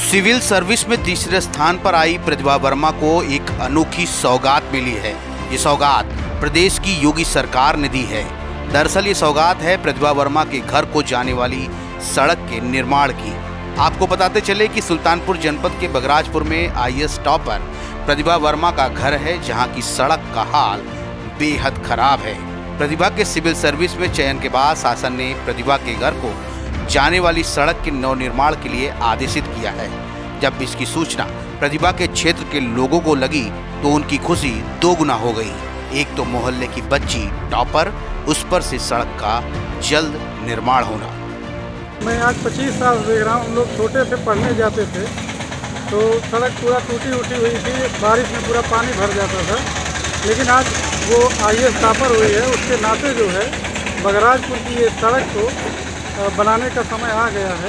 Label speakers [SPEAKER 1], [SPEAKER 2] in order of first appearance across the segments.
[SPEAKER 1] Civil service में तीसरे स्थान पर आई प्रतिभा वर्मा को एक अनोखी सौगात मिली है। ये सौगात प्रदेश की योगी सरकार ने दी है। दरअसल ये सौगात है प्रतिभा वर्मा के घर को जाने वाली सड़क के निर्माण की। आपको बताते चले कि सुल्तानपुर जनपद के बगराजपुर में आईएएस टॉपर प्रतिभा वर्मा का घर है, जहां की सड़क का हाल बेहद खराब है। प्रतिभा के सिविल सर्विस में चयन के बाद शासन ने प्रतिभा के घर को जाने वाली सड़क के नवनिर्माण के लिए आदेशित किया है। जब इसकी सूचना प्रतिभा के क्षेत्र के लोगों को लगी तो उनकी खुशी दोगुना हो गई। एक तो मोहल्ले की बच्ची टॉपर, उस पर से सड़क का जल्द निर्माण होना।
[SPEAKER 2] मैं आज 25 साल देख रहा हूँ। हम लोग छोटे से पढ़ने जाते थे तो सड़क पूरा टूटी उठी हुई थी, बारिश में पूरा पानी भर जाता था। लेकिन आज वो आईएएस टॉपर हुई है, उसके नाते जो है बगराजपुर की ये सड़क को बनाने का समय आ गया है।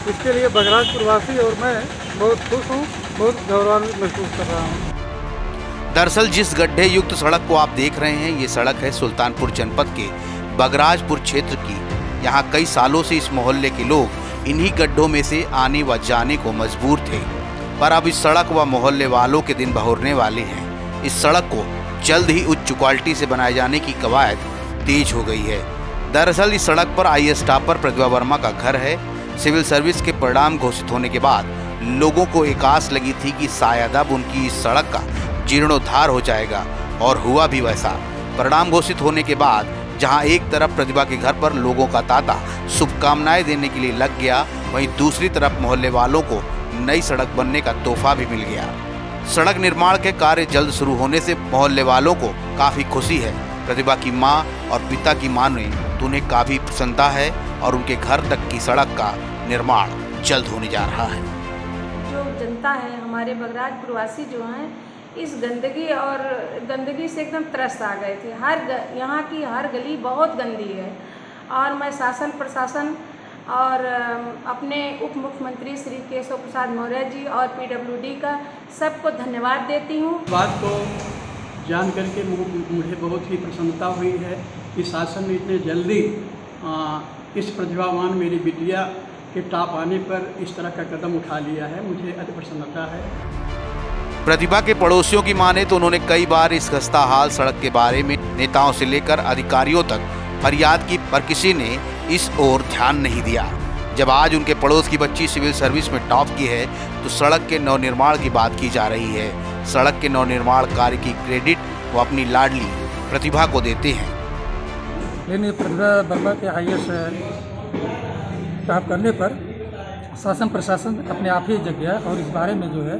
[SPEAKER 2] इसके लिए बगराजपुर वासी और मैं बहुत खुश हूँ, बहुत गौरवान्वित महसूस कर रहा हूँ।
[SPEAKER 1] दरअसल जिस गड्ढे युक्त सड़क को आप देख रहे हैं, ये सड़क है सुल्तानपुर जनपद के बगराजपुर क्षेत्र की। यहाँ कई सालों से इस मोहल्ले के लोग इन्हीं गड्ढों में से आने व जाने को मजबूर थे, पर अब इस सड़क व मोहल्ले वालों के दिन बहुरने वाले हैं। इस सड़क को जल्द ही उच्च क्वालिटी से बनाए जाने की कवायद तेज हो गई है। दरअसल इस सड़क पर आईएएस टॉपर प्रतिभा वर्मा का घर है। सिविल सर्विस के परिणाम घोषित होने के बाद लोगों को एक आस लगी थी कि शायद अब उनकी इस सड़क का जीर्णोद्धार हो जाएगा, और हुआ भी वैसा। परिणाम घोषित होने के बाद जहां एक तरफ प्रतिभा के घर पर लोगों का तांता शुभकामनाएं देने के लिए लग गया, वहीं दूसरी तरफ मोहल्ले वालों को नई सड़क बनने का तोहफा भी मिल गया। सड़क निर्माण के कार्य जल्द शुरू होने से मोहल्ले वालों को काफी खुशी है। प्रतिभा की मां और पिता की माने तो उन्हें काफी प्रसन्नता है, और उनके घर तक की सड़क का निर्माण जल्द होने जा रहा है।
[SPEAKER 3] जो जनता है, हमारे बगराजपुर वासी जो हैं, इस गंदगी से एकदम त्रस्त आ गए थे। यहाँ की हर गली बहुत गंदी है, और मैं शासन प्रशासन और अपने उप मुख्यमंत्री श्री केशव प्रसाद मौर्य जी और पीडब्ल्यूडी का सबको धन्यवाद देती हूँ।
[SPEAKER 4] बात को जान करके मुझे बहुत ही प्रसन्नता हुई है कि शासन ने इतने जल्दी इस प्रतिभावान मेरी बिटिया के टॉप आने पर इस तरह का कदम उठा लिया है। मुझे अति प्रसन्नता है।
[SPEAKER 1] प्रतिभा के पड़ोसियों की माने तो उन्होंने कई बार इस खस्ताहाल सड़क के बारे में नेताओं से लेकर अधिकारियों तक फरियाद की, पर किसी ने इस ओर ध्यान नहीं दिया। जब आज उनके पड़ोस की बच्ची सिविल सर्विस में टॉप की है तो सड़क के नवनिर्माण की बात की जा रही है। सड़क के नवनिर्माण कार्य की क्रेडिट वो अपनी लाडली प्रतिभा को देते हैं।
[SPEAKER 2] लेकिन प्रतिभा वर्मा के आईएएस टॉप करने पर शासन प्रशासन अपने आप ही जग गया और इस बारे में जो है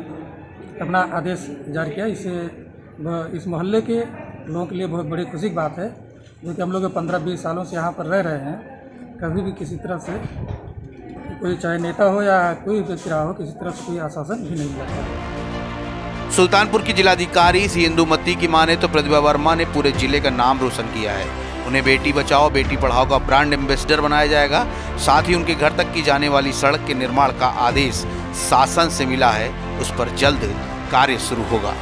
[SPEAKER 2] अपना आदेश जारी किया। इससे इस मोहल्ले के लोगों के लिए बहुत बड़ी खुशी की बात है, जो कि हम लोग 15-20 सालों से यहाँ पर रह रहे हैं। कभी भी किसी तरफ से कोई, चाहे नेता हो या कोई व्यक्ति रहा हो, किसी तरफ से कोई आश्वासन भी नहीं मिला।
[SPEAKER 1] सुल्तानपुर की जिलाधिकारी सी इंदुमती की माने तो प्रतिभा वर्मा ने पूरे जिले का नाम रोशन किया है। उन्हें बेटी बचाओ बेटी पढ़ाओ का ब्रांड एम्बेसडर बनाया जाएगा। साथ ही उनके घर तक की जाने वाली सड़क के निर्माण का आदेश शासन से मिला है, उस पर जल्द कार्य शुरू होगा।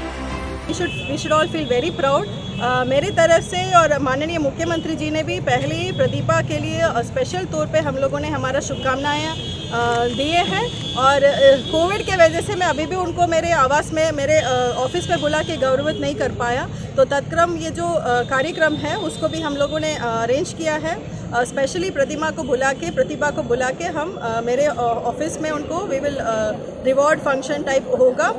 [SPEAKER 5] We should all feel very proud। मेरी तरफ से और माननीय मुख्यमंत्री जी ने भी पहले ही प्रतिभा के लिए स्पेशल तौर पे हम लोगों ने हमारा शुभकामनाएं दिए हैं। और कोविड के वजह से मैं अभी भी उनको मेरे आवास में, मेरे ऑफिस में बुला के गौरवित नहीं कर पाया, तो तत्क्रम ये जो कार्यक्रम है उसको भी हम लोगों ने अरेंज किया है। स्पेशली प्रतिभा को बुला के हम मेरे ऑफिस में उनको we will reward function type होगा।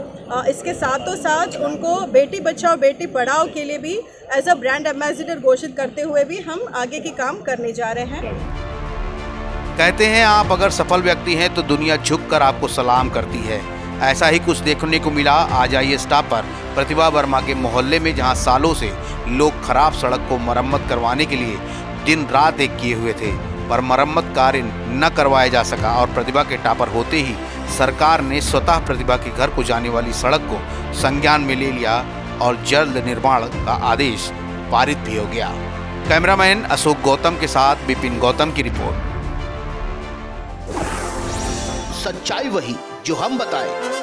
[SPEAKER 5] इसके साथों साथ उनको बेटी बचाओ बेटी पढ़ाओ के लिए भी एज अ ब्रांड एम्बेसडर घोषित करते हुए भी हम आगे की काम करने जा रहे हैं।
[SPEAKER 1] कहते हैं आप अगर सफल व्यक्ति हैं तो दुनिया झुककर आपको सलाम करती है। ऐसा ही कुछ देखने को मिला आज आईएएस टॉपर प्रतिभा वर्मा के मोहल्ले में, जहां सालों से लोग खराब सड़क को मरम्मत करवाने के लिए दिन रात एक किए हुए थे, पर मरम्मत कार्य न करवाया जा सका, और प्रतिभा के टॉपर होते ही सरकार ने स्वतः प्रतिभा के घर को जाने वाली सड़क को संज्ञान में ले लिया और जल्द निर्माण का आदेश पारित भी हो गया। कैमरामैन अशोक गौतम के साथ विपिन गौतम की रिपोर्ट।
[SPEAKER 6] सच्चाई वही जो हम बताएं।